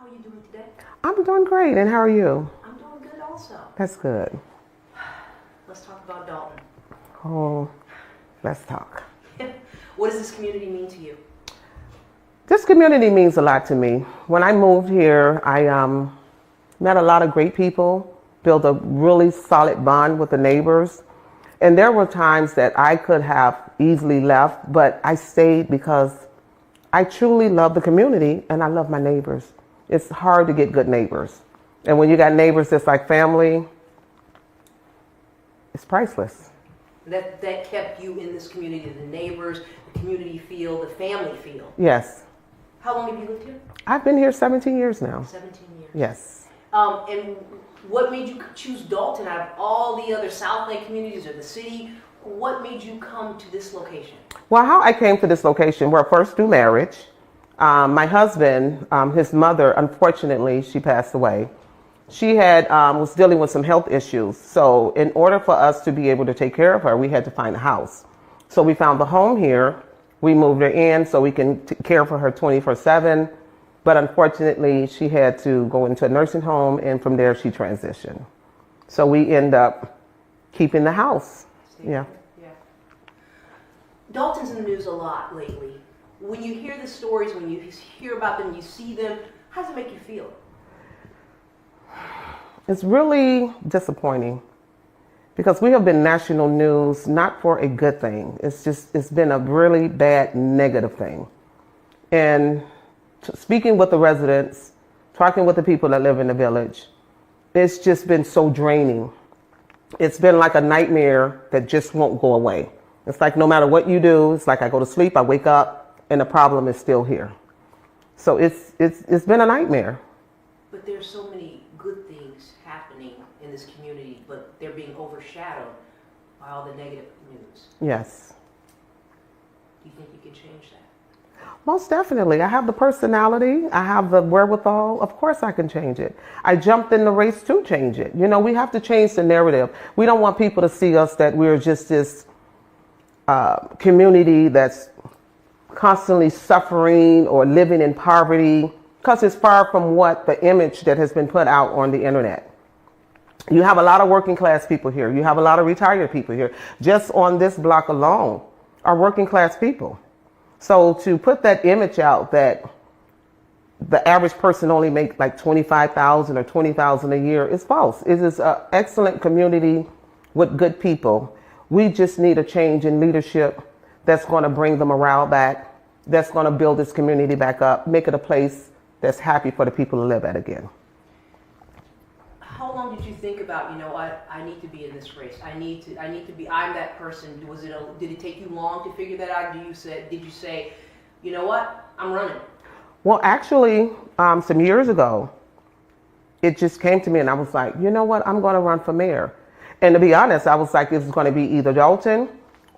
How are you doing today? I'm doing great, and how are you? I'm doing good also. That's good. Let's talk about Dolton. Oh, let's talk. What does this community mean to you? This community means a lot to me. When I moved here, I met a lot of great people, built a really solid bond with the neighbors. And there were times that I could have easily left, but I stayed because I truly love the community and I love my neighbors. It's hard to get good neighbors. And when you got neighbors that's like family, it's priceless. That kept you in this community, the neighbors, the community feel, the family feel. Yes. How long have you lived here? I've been here 17 years now. 17 years. Yes. And what made you choose Dolton out of all the other Southland communities or the city? What made you come to this location? Well, how I came to this location, well, first through marriage. My husband, his mother, unfortunately, she passed away. She was dealing with some health issues. So in order for us to be able to take care of her, we had to find a house. So we found the home here. We moved her in so we can care for her 24/7. But unfortunately, she had to go into a nursing home, and from there she transitioned. So we end up keeping the house. Yeah. Dolton's in the news a lot lately. When you hear the stories, when you hear about them, you see them, how does it make you feel? It's really disappointing because we have been national news, not for a good thing. It's been a really bad negative thing. And speaking with the residents, talking with the people that live in the village, it's just been so draining. It's been like a nightmare that just won't go away. It's like no matter what you do, it's like I go to sleep, I wake up, and the problem is still here. So it's been a nightmare. But there's so many good things happening in this community, but they're being overshadowed by all the negative news. Yes. Do you think you can change that? Most definitely. I have the personality. I have the wherewithal. Of course I can change it. I jumped in the race to change it. You know, we have to change the narrative. We don't want people to see us that we're just this community that's constantly suffering or living in poverty, because it's far from what the image that has been put out on the internet. You have a lot of working class people here. You have a lot of retired people here. Just on this block alone are working class people. So to put that image out that the average person only makes like $25,000 or $20,000 a year is false. It is an excellent community with good people. We just need a change in leadership that's going to bring the morale back, that's going to build this community back up, make it a place that's happy for the people to live at again. How long did you think about, you know what, I need to be in this race. I need to be, I'm that person. Did it take you long to figure that out? Did you say, you know what, I'm running? Well, actually, some years ago, it just came to me and I was like, you know what, I'm going to run for mayor. And to be honest, I was like, it was going to be either Dolton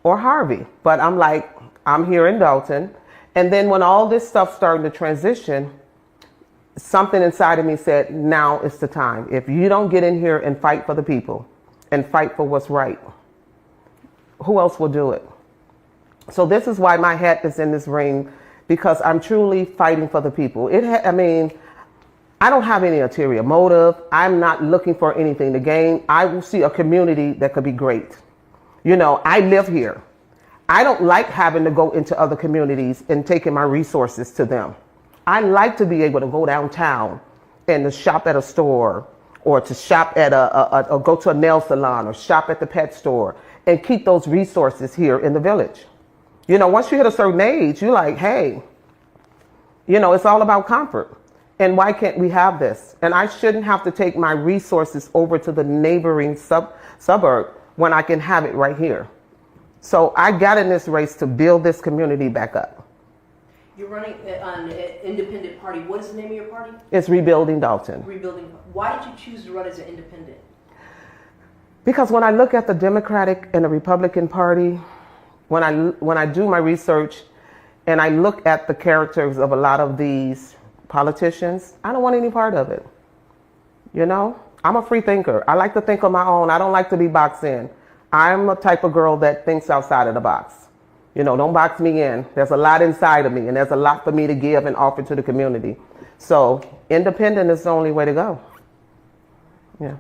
or Harvey. But I'm like, I'm here in Dolton. And then when all this stuff started to transition, something inside of me said, now is the time. If you don't get in here and fight for the people and fight for what's right, who else will do it? So this is why my hat is in this ring, because I'm truly fighting for the people. I don't have any ulterior motive. I'm not looking for anything to gain. I will see a community that could be great. You know, I live here. I don't like having to go into other communities and taking my resources to them. I like to be able to go downtown and to shop at a store, or to shop at or go to a nail salon, or shop at the pet store, and keep those resources here in the village. You know, once you hit a certain age, you're like, hey, you know, it's all about comfort. And why can't we have this? And I shouldn't have to take my resources over to the neighboring suburb when I can have it right here. So I got in this race to build this community back up. You're running on an independent party. What is the name of your party? It's Rebuilding Dolton. Rebuilding. Why did you choose to run as an independent? Because when I look at the Democratic and the Republican Party, when I do my research and I look at the characters of a lot of these politicians, I don't want any part of it. You know, I'm a free thinker. I like to think on my own. I don't like to be boxed in. I'm a type of girl that thinks outside of the box. Don't box me in. There's a lot inside of me, and there's a lot for me to give and offer to the community. So independent is the only way to go. Yeah.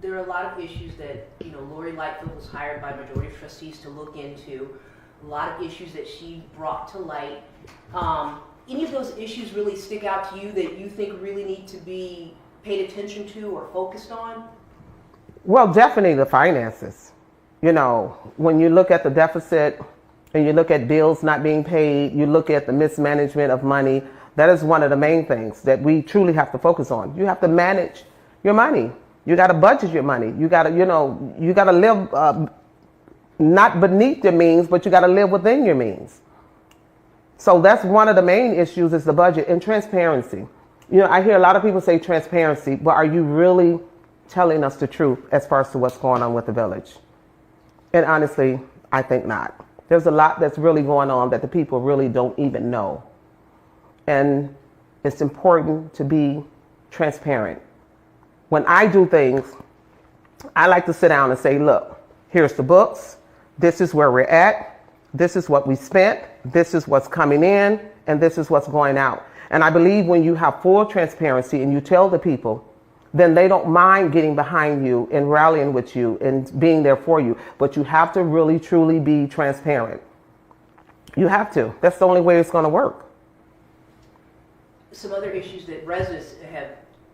There are a lot of issues that, Lori Lightfoot was hired by majority of trustees to look into. A lot of issues that she brought to light. Any of those issues really stick out to you that you think really need to be paid attention to or focused on? Well, definitely the finances. When you look at the deficit and you look at bills not being paid, you look at the mismanagement of money, that is one of the main things that we truly have to focus on. You have to manage your money. You got to budget your money. You got to, you got to live not beneath your means, but you got to live within your means. So that's one of the main issues is the budget and transparency. I hear a lot of people say transparency, but are you really telling us the truth as far as to what's going on with the village? And honestly, I think not. There's a lot that's really going on that the people really don't even know. And it's important to be transparent. When I do things, I like to sit down and say, look, here's the books. This is where we're at. This is what we spent. This is what's coming in. And this is what's going out. And I believe when you have full transparency and you tell the people, then they don't mind getting behind you and rallying with you and being there for you. But you have to really, truly be transparent. You have to. That's the only way it's going to work. Some other issues that residents have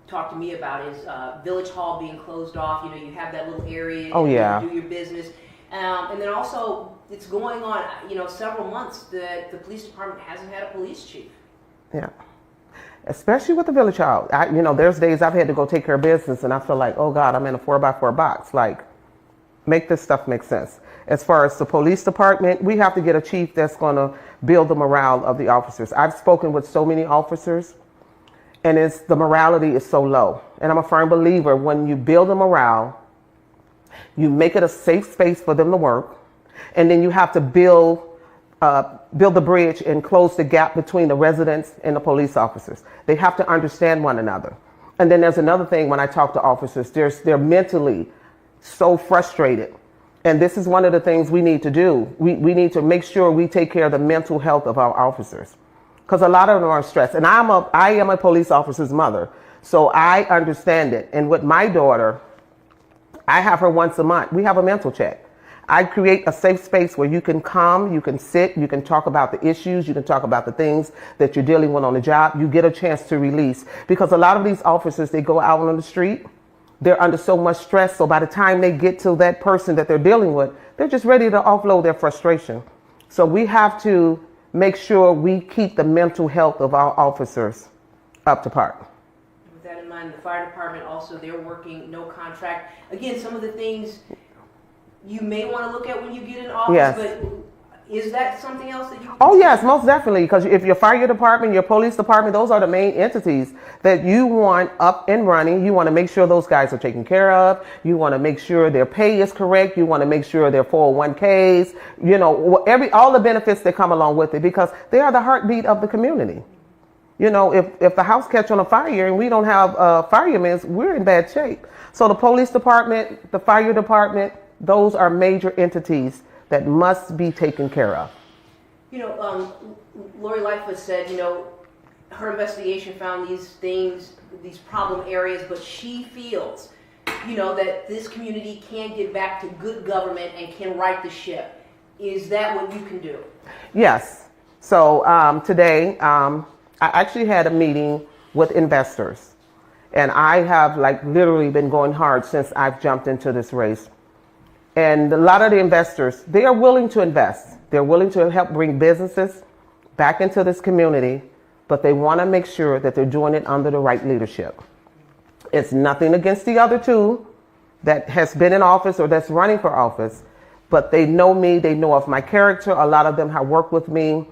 talked to me about is Village Hall being closed off. You have that little area you do your business. And then also, it's going on, several months that the police department hasn't had a police chief. Yeah. Especially with the Village Hall. There's days I've had to go take care of business and I feel like, oh God, I'm in a 4x4 box. Like, make this stuff make sense. As far as the police department, we have to get a chief that's going to build the morale of the officers. I've spoken with so many officers and the morality is so low. And I'm a firm believer when you build a morale, you make it a safe space for them to work. And then you have to build the bridge and close the gap between the residents and the police officers. They have to understand one another. And then there's another thing when I talk to officers, they're mentally so frustrated. And this is one of the things we need to do. We need to make sure we take care of the mental health of our officers. Because a lot of them are stressed. And I am a police officer's mother. So I understand it. And with my daughter, I have her once a month. We have a mental check. I create a safe space where you can come, you can sit, you can talk about the issues, you can talk about the things that you're dealing with on the job. You get a chance to release. Because a lot of these officers, they go out on the street, they're under so much stress. So by the time they get to that person that they're dealing with, they're just ready to offload their frustration. So we have to make sure we keep the mental health of our officers up to par. With that in mind, the fire department also, they're working no contract. Again, some of the things you may want to look at when you get in office, yes. But is that something else that you... Oh, yes, most definitely. Because if your fire department, your police department, those are the main entities that you want up and running. You want to make sure those guys are taken care of. You want to make sure their pay is correct. You want to make sure their 401ks, all the benefits that come along with it, because they are the heartbeat of the community. If the house catch on a fire and we don't have firemen, we're in bad shape. So the police department, the fire department, those are major entities that must be taken care of. Lori Lightfoot said, her investigation found these things, these problem areas, but she feels, that this community can get back to good government and can right the ship. Is that what you can do? Yes. So today, I actually had a meeting with investors, and I have literally been going hard since I've jumped into this race. And a lot of the investors, they are willing to invest. They're willing to help bring businesses back into this community, but they want to make sure that they're doing it under the right leadership. It's nothing against the other two that has been in office or that's running for office, but they know me, they know of my character. A lot of them have worked with me.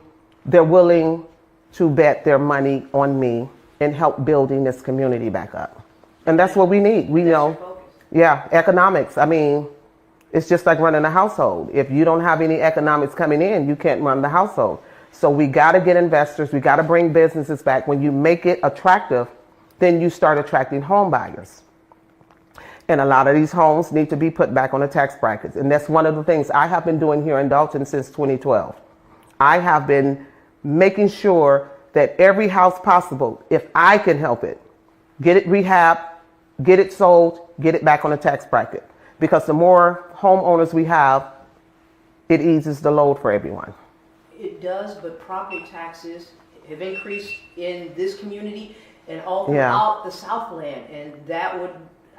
They're willing to bet their money on me and help building this community back up. And that's what we need. We know, economics. I mean, it's just like running a household. If you don't have any economics coming in, you can't run the household. So we got to get investors. We got to bring businesses back. When you make it attractive, then you start attracting home buyers. And a lot of these homes need to be put back on the tax brackets. And that's one of the things I have been doing here in Dolton since 2012. I have been making sure that every house possible, if I can help it, get it rehabbed, get it sold, get it back on the tax bracket. Because the more homeowners we have, it eases the load for everyone. It does, but property taxes have increased in this community and all throughout the Southland, and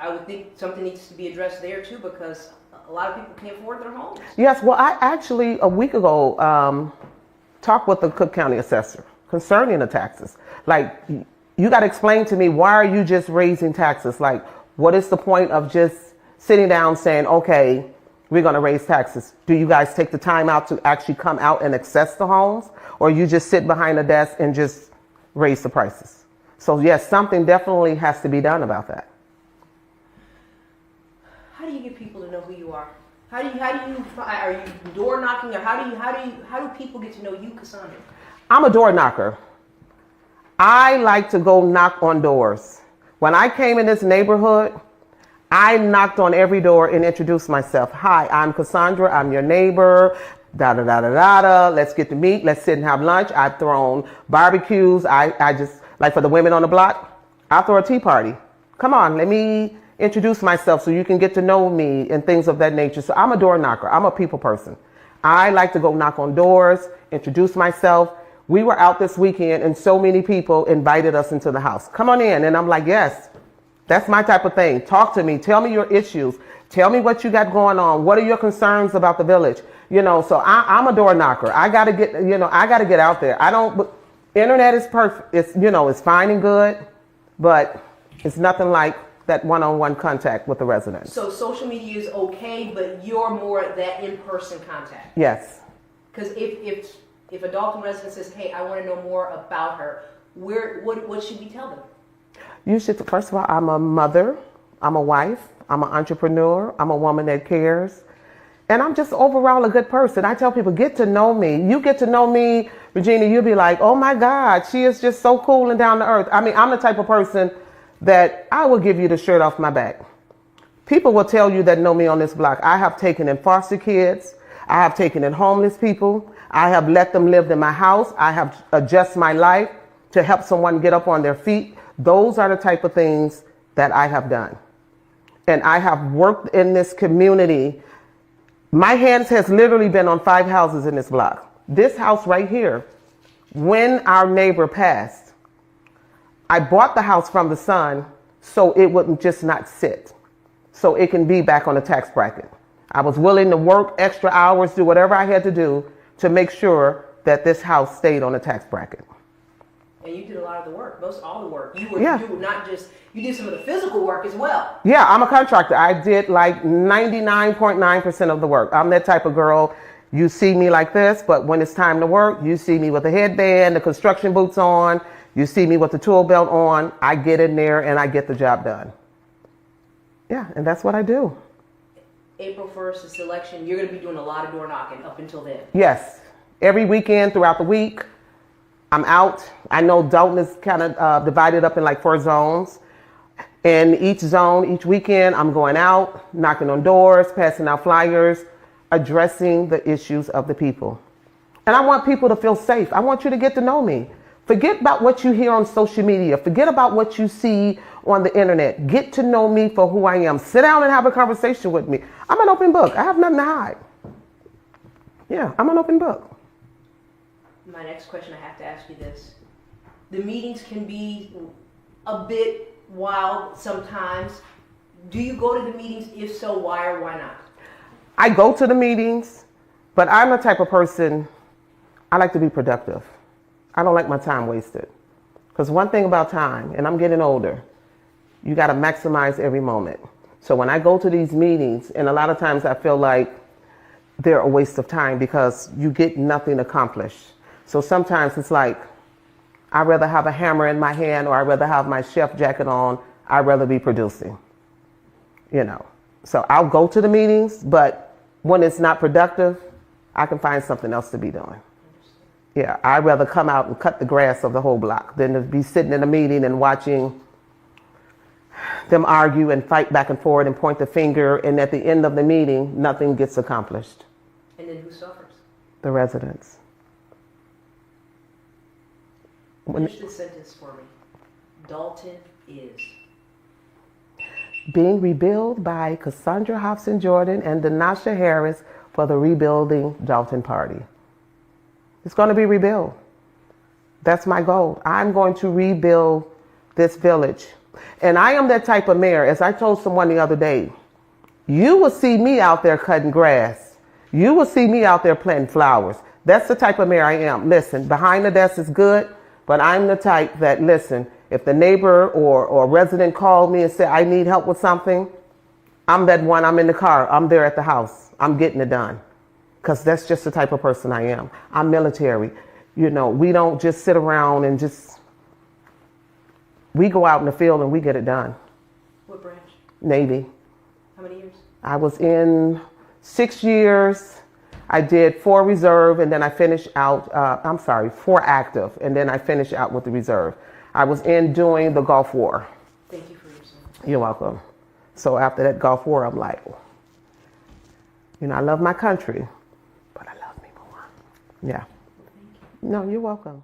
I would think something needs to be addressed there too, because a lot of people can't afford their homes. Yes, well, I actually, a week ago, talked with the Crook County assessor concerning the taxes. Like, you got to explain to me, why are you just raising taxes? Like, what is the point of just sitting down saying, okay, we're going to raise taxes? Do you guys take the time out to actually come out and assess the homes? Or you just sit behind a desk and just raise the prices? So yes, something definitely has to be done about that. How do you get people to know who you are? Are you door knocking, or how do people get to know you, Casundra? I'm a door knocker. I like to go knock on doors. When I came in this neighborhood, I knocked on every door and introduced myself. Hi, I'm Casundra. I'm your neighbor. Da da da da da da. Let's get to meet. Let's sit and have lunch. I've thrown barbecues. I just, like for the women on the block, I'll throw a tea party. Come on, let me introduce myself so you can get to know me and things of that nature. So I'm a door knocker. I'm a people person. I like to go knock on doors, introduce myself. We were out this weekend and so many people invited us into the house. Come on in. And I'm like, yes, that's my type of thing. Talk to me. Tell me your issues. Tell me what you got going on. What are your concerns about the village? You know, so I'm a door knocker. I got to get, I got to get out there. Internet is perfect. It's, it's fine and good, but it's nothing like that one-on-one contact with the residents. So social media is okay, but you're more that in-person contact. Yes. Because if a Dolton resident says, hey, I want to know more about her, what should we tell them? You should, first of all, I'm a mother, I'm a wife, I'm an entrepreneur, I'm a woman that cares, and I'm just overall a good person. I tell people, get to know me. You get to know me, Regina, you'll be like, oh my God, she is just so cool and down to earth. I mean, I'm the type of person that I will give you the shirt off my back. People will tell you that know me on this block. I have taken in foster kids. I have taken in homeless people. I have let them live in my house. I have adjusted my life to help someone get up on their feet. Those are the type of things that I have done. And I have worked in this community. My hands has literally been on 5 houses in this block. This house right here, when our neighbor passed, I bought the house from the son so it wouldn't just not sit, so it can be back on the tax bracket. I was willing to work extra hours, do whatever I had to do to make sure that this house stayed on the tax bracket. And you did a lot of the work, all the work. You did some of the physical work as well. Yeah, I'm a contractor. I did like 99.9% of the work. I'm that type of girl. You see me like this, but when it's time to work, you see me with a headband, the construction boots on, you see me with the tool belt on. I get in there and I get the job done. Yeah, and that's what I do. April 1st is the election. You're going to be doing a lot of door knocking up until then. Yes. Every weekend throughout the week, I'm out. I know Dolton is kind of divided up in like 4 zones. And each zone, each weekend, I'm going out, knocking on doors, passing out flyers, addressing the issues of the people. And I want people to feel safe. I want you to get to know me. Forget about what you hear on social media. Forget about what you see on the internet. Get to know me for who I am. Sit down and have a conversation with me. I'm an open book. I have nothing to hide. Yeah, I'm an open book. My next question, I have to ask you this. The meetings can be a bit wild sometimes. Do you go to the meetings? If so, why or why not? I go to the meetings, but I'm the type of person, I like to be productive. I don't like my time wasted. Because one thing about time, and I'm getting older, you got to maximize every moment. So when I go to these meetings, and a lot of times I feel like they're a waste of time because you get nothing accomplished. So sometimes it's like, I'd rather have a hammer in my hand, or I'd rather have my chef jacket on. I'd rather be producing, So I'll go to the meetings, but when it's not productive, I can find something else to be doing. Yeah, I'd rather come out and cut the grass of the whole block than to be sitting in a meeting and watching them argue and fight back and forth and point the finger, and at the end of the meeting, nothing gets accomplished. And then who suffers? The residents. Finish this sentence for me. Dolton is being rebuilt by Casundra Hopson-Jordan and Denasha Harris for the Rebuilding Dolton Party. It's going to be rebuilt. That's my goal. I'm going to rebuild this village. And I am that type of mayor. As I told someone the other day, you will see me out there cutting grass. You will see me out there planting flowers. That's the type of mayor I am. Listen, behind the desk is good, but I'm the type that, listen, if the neighbor or resident called me and said, I need help with something, I'm that one. I'm in the car. I'm there at the house. I'm getting it done. Because that's just the type of person I am. I'm military. You know, we don't just sit around and we go out in the field and we get it done. what branch? Navy. How many years? I was in 6 years. I did 4 reserve, and then I finished out, 4 active, and then I finished out with the reserve. I was in doing the Gulf War. Thank you for your service. You're welcome. So after that Gulf War, I'm like, you know, I love my country, but I love me more. Yeah. Thank you. No, you're welcome.